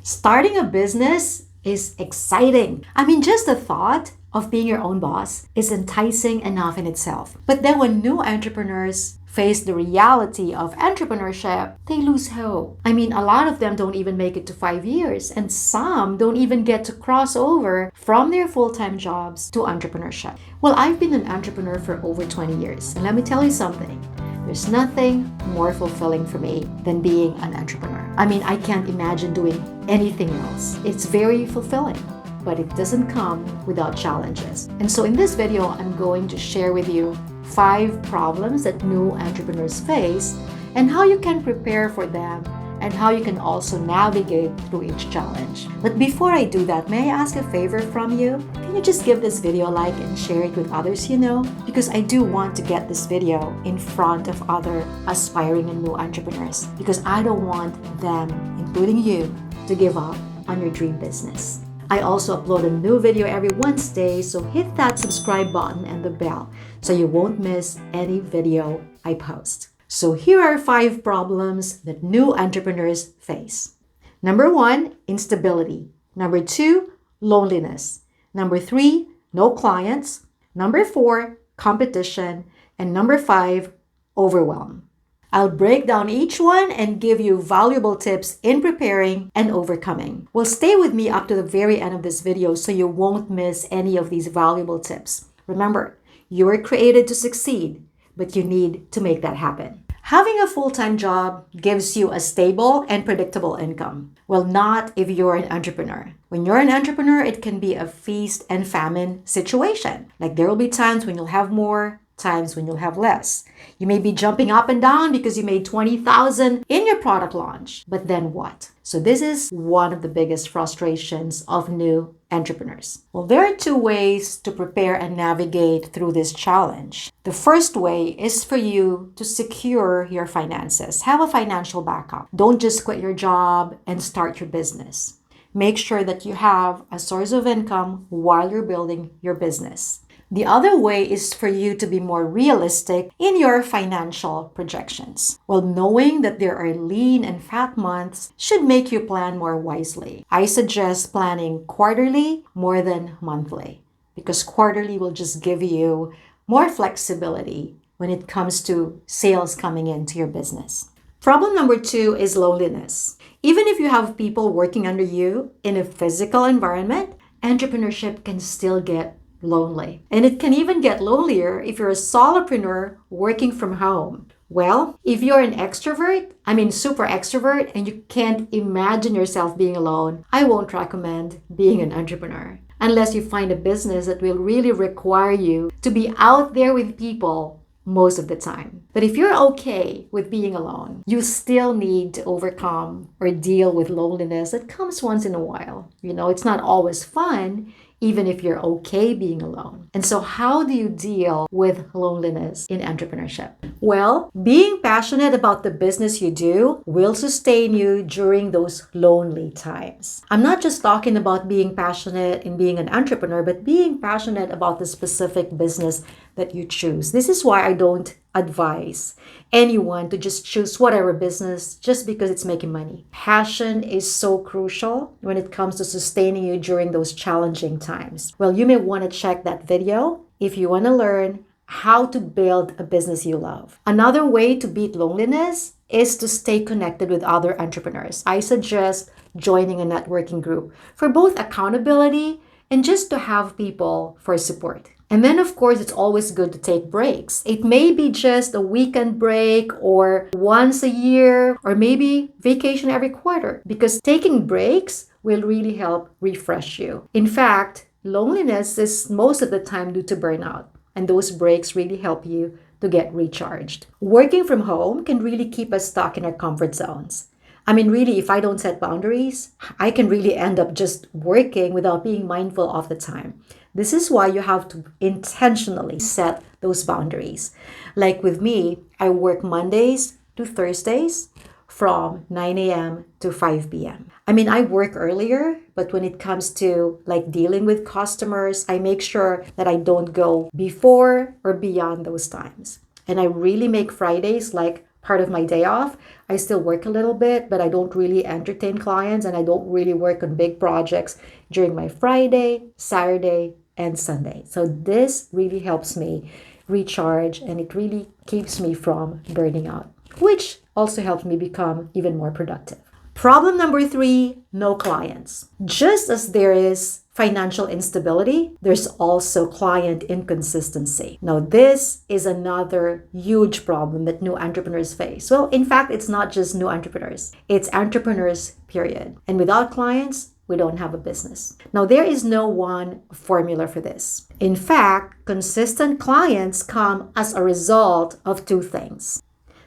Starting a business is exciting. I mean, just the thought of being your own boss is enticing enough in itself. But then when new entrepreneurs face the reality of entrepreneurship, they lose hope. I mean, a lot of them don't even make it to 5 years, and some don't even get to cross over from their full-time jobs to entrepreneurship. Well, I've been an entrepreneur for over 20 years, and let me tell you something. There's nothing more fulfilling for me than being an entrepreneur. I mean, I can't imagine doing anything else. It's very fulfilling, but it doesn't come without challenges. And so in this video, I'm going to share with you 5 problems that new entrepreneurs face and how you can prepare for them and how you can also navigate through each challenge. But before I do that, may I ask a favor from you? Can you just give this video a like and share it with others you know? Because I do want to get this video in front of other aspiring and new entrepreneurs because I don't want them, including you, to give up on your dream business. I also upload a new video every Wednesday, so hit that subscribe button and the bell so you won't miss any video I post. So here are 5 problems that new entrepreneurs face. Number 1, instability. Number 2, loneliness. Number 3, no clients. Number 4, competition. And number 5, overwhelm. I'll break down each one and give you valuable tips in preparing and overcoming. Well, stay with me up to the very end of this video so you won't miss any of these valuable tips. Remember, you were created to succeed, but you need to make that happen. Having a full-time job gives you a stable and predictable income. Well, not if you're an entrepreneur. When you're an entrepreneur, it can be a feast and famine situation. Like there will be times when you'll have more, times when you'll have less. You may be jumping up and down because you made $20,000 in your product launch. But then what? So this is one of the biggest frustrations of new entrepreneurs. Well, there are 2 ways to prepare and navigate through this challenge. The first way is for you to secure your finances. Have a financial backup. Don't just quit your job and start your business. Make sure that you have a source of income while you're building your business. The other way is for you to be more realistic in your financial projections. Well, knowing that there are lean and fat months should make you plan more wisely. I suggest planning quarterly more than monthly because quarterly will just give you more flexibility when it comes to sales coming into your business. Problem number 2 is loneliness. Even if you have people working under you in a physical environment, entrepreneurship can still get lonely. And it can even get lonelier if you're a solopreneur working from home. Well, if you're an extrovert, super extrovert, and you can't imagine yourself being alone, I won't recommend being an entrepreneur. Unless you find a business that will really require you to be out there with people most of the time. But if you're okay with being alone, you still need to overcome or deal with loneliness that comes once in a while. It's not always fun, even if you're okay being alone. And so how do you deal with loneliness in entrepreneurship? Well, being passionate about the business you do will sustain you during those lonely times. I'm not just talking about being passionate in being an entrepreneur, but being passionate about the specific business that you choose. This is why I don't advise anyone to just choose whatever business just because it's making money. Passion is so crucial when it comes to sustaining you during those challenging times. Well, you may want to check that video if you want to learn how to build a business you love. Another way to beat loneliness is to stay connected with other entrepreneurs. I suggest joining a networking group for both accountability and just to have people for support. And then, of course, it's always good to take breaks. It may be just a weekend break or once a year or maybe vacation every quarter because taking breaks will really help refresh you. In fact, loneliness is most of the time due to burnout, and those breaks really help you to get recharged. Working from home can really keep us stuck in our comfort zones. Really, if I don't set boundaries, I can really end up just working without being mindful of the time. This is why you have to intentionally set those boundaries. Like with me, I work Mondays to Thursdays from 9 a.m. to 5 p.m. I work earlier, but when it comes to dealing with customers, I make sure that I don't go before or beyond those times. And I really make Fridays like part of my day off. I still work a little bit, but I don't really entertain clients and I don't really work on big projects during my Friday, Saturday, and Sunday. So this really helps me recharge and it really keeps me from burning out, which also helps me become even more productive. Problem number 3, no clients. Just as there is financial instability, there's also client inconsistency. Now, this is another huge problem that new entrepreneurs face. Well, in fact, it's not just new entrepreneurs. It's entrepreneurs, period. And without clients, we don't have a business. Now, there is no one formula for this. In fact, consistent clients come as a result of 2 things.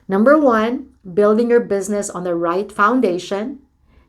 Number 1, building your business on the right foundation.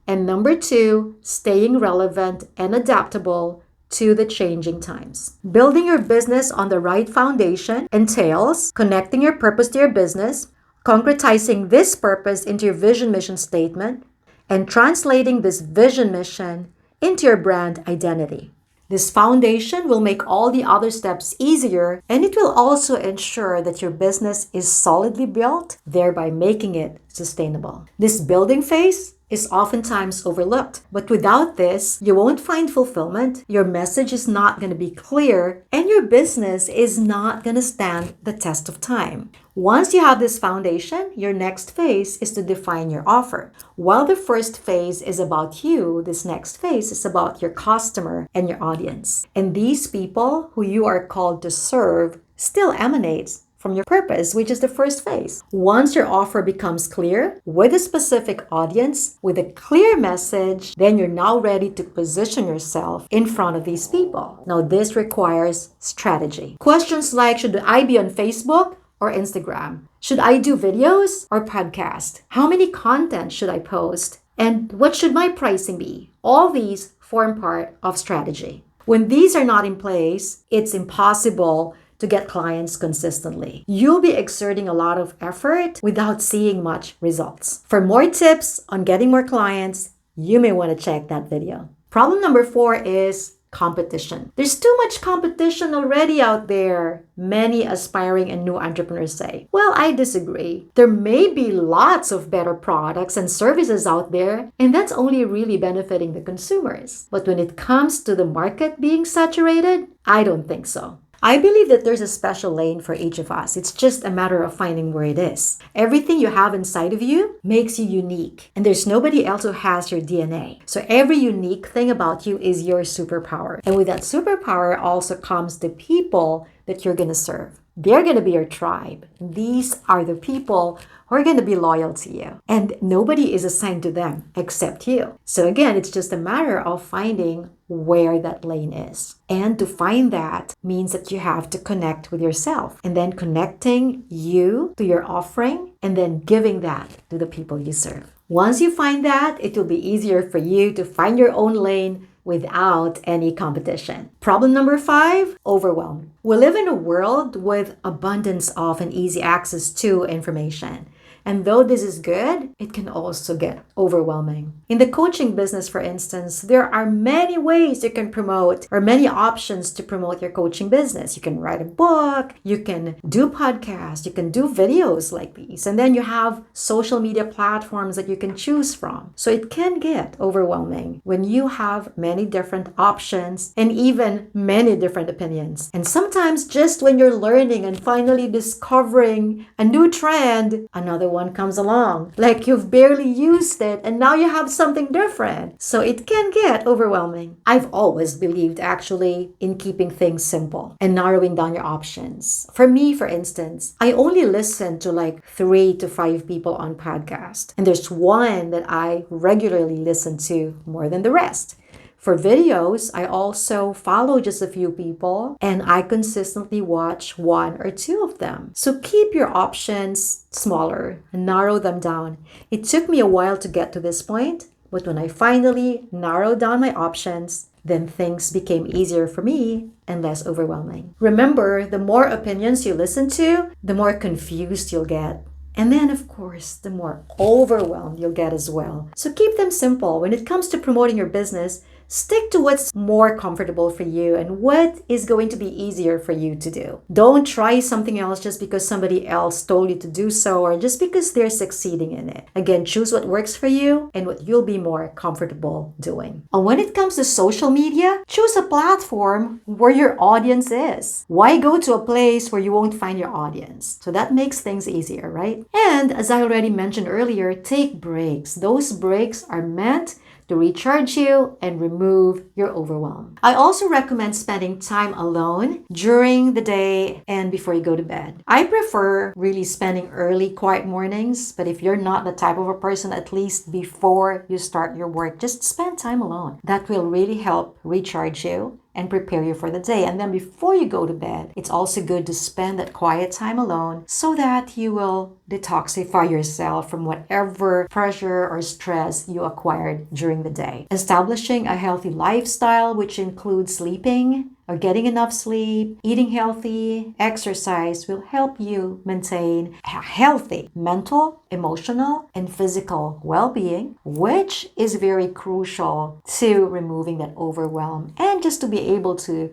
And number 2, staying relevant and adaptable to the changing times. Building your business on the right foundation entails connecting your purpose to your business, concretizing this purpose into your vision mission statement, and translating this vision mission into your brand identity. This foundation will make all the other steps easier, and it will also ensure that your business is solidly built, thereby making it sustainable. This building phase is oftentimes overlooked, but without this, you won't find fulfillment, your message is not going to be clear, and your business is not going to stand the test of time. Once you have this foundation, your next phase is to define your offer. While the first phase is about you, this next phase is about your customer and your audience. And these people who you are called to serve still emanates from your purpose, which is the first phase. Once your offer becomes clear with a specific audience, with a clear message, then you're now ready to position yourself in front of these people. Now, this requires strategy. Questions like, should I be on Facebook or Instagram? Should I do videos or podcast? How many content should I post? And what should my pricing be? All these form part of strategy. When these are not in place, it's impossible to get clients consistently. You'll be exerting a lot of effort without seeing much results. For more tips on getting more clients, you may want to check that video. Problem number 4 is competition. There's too much competition already out there, many aspiring and new entrepreneurs say. Well, I disagree. There may be lots of better products and services out there, and that's only really benefiting the consumers. But when it comes to the market being saturated, I don't think so. I believe that there's a special lane for each of us. It's just a matter of finding where it is. Everything you have inside of you makes you unique, and there's nobody else who has your DNA. So every unique thing about you is your superpower. And with that superpower also comes the people that you're going to serve. They're going to be your tribe. These are the people who are going to be loyal to you. And nobody is assigned to them except you. So again, it's just a matter of finding where that lane is. And to find that means that you have to connect with yourself. And then connecting you to your offering and then giving that to the people you serve. Once you find that, it will be easier for you to find your own lane without any competition. Problem number 5, overwhelm. We live in a world with abundance of and easy access to information. And though this is good, it can also get overwhelming. In the coaching business, for instance, there are many ways you can promote or many options to promote your coaching business. You can write a book, you can do podcasts, you can do videos like these, and then you have social media platforms that you can choose from. So it can get overwhelming when you have many different options and even many different opinions. And sometimes just when you're learning and finally discovering a new trend, another one comes along. Like you've barely used it and now you have something different. So it can get overwhelming. I've always believed actually in keeping things simple and narrowing down your options. For me, for instance, I only listen to like 3 to 5 people on podcast. And there's one that I regularly listen to more than the rest. For videos, I also follow just a few people and I consistently watch 1 or 2 of them. So keep your options smaller and narrow them down. It took me a while to get to this point, but when I finally narrowed down my options, then things became easier for me and less overwhelming. Remember, the more opinions you listen to, the more confused you'll get. And then, of course, the more overwhelmed you'll get as well. So keep them simple. When it comes to promoting your business, Stick to what's more comfortable for you and what is going to be easier for you to do. Don't try something else just because somebody else told you to do so or just because they're succeeding in it. Again, choose what works for you and what you'll be more comfortable doing. And when it comes to social media, choose a platform where your audience is. Why go to a place where you won't find your audience? So that makes things easier, right? And as I already mentioned earlier, take breaks. Those breaks are meant to recharge you and remove your overwhelm. I also recommend spending time alone during the day and before you go to bed. I prefer really spending early, quiet mornings, but if you're not the type of a person, at least before you start your work, just spend time alone. That will really help recharge you and prepare you for the day. And then before you go to bed, it's also good to spend that quiet time alone so that you will detoxify yourself from whatever pressure or stress you acquired during the day. Establishing a healthy lifestyle, which includes sleeping or getting enough sleep, eating healthy, exercise will help you maintain a healthy mental, emotional, and physical well-being, which is very crucial to removing that overwhelm and just to be able to,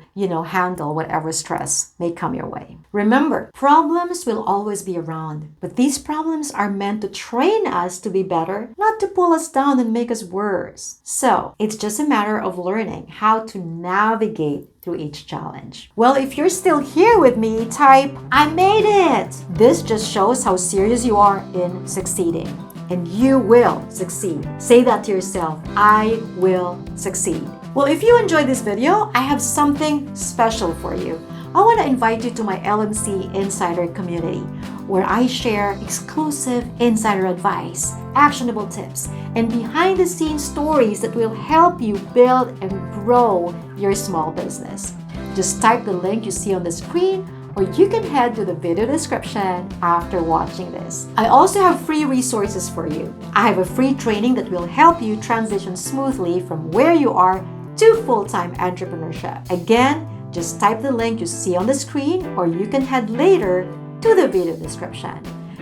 handle whatever stress may come your way. Remember, problems will always be around, but these problems are meant to train us to be better, not to pull us down and make us worse. So it's just a matter of learning how to navigate through each challenge. Well, if you're still here with me, type, "I made it." This just shows how serious you are in succeeding. And you will succeed. Say that to yourself, "I will succeed." Well, if you enjoyed this video, I have something special for you. I want to invite you to my LMC Insider community, where I share exclusive insider advice, actionable tips, and behind-the-scenes stories that will help you build and grow your small business. Just type the link you see on the screen, or you can head to the video description after watching this. I also have free resources for you. I have a free training that will help you transition smoothly from where you are to full-time entrepreneurship. Again, just type the link you see on the screen, or you can head later to the video description.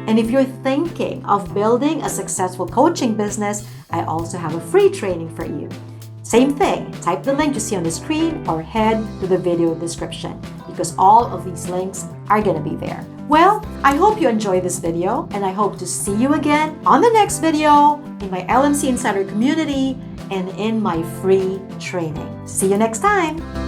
And if you're thinking of building a successful coaching business, I also have a free training for you. Same thing, type the link you see on the screen or head to the video description because all of these links are going to be there. Well, I hope you enjoyed this video and I hope to see you again on the next video in my LMC Insider community and in my free training. See you next time.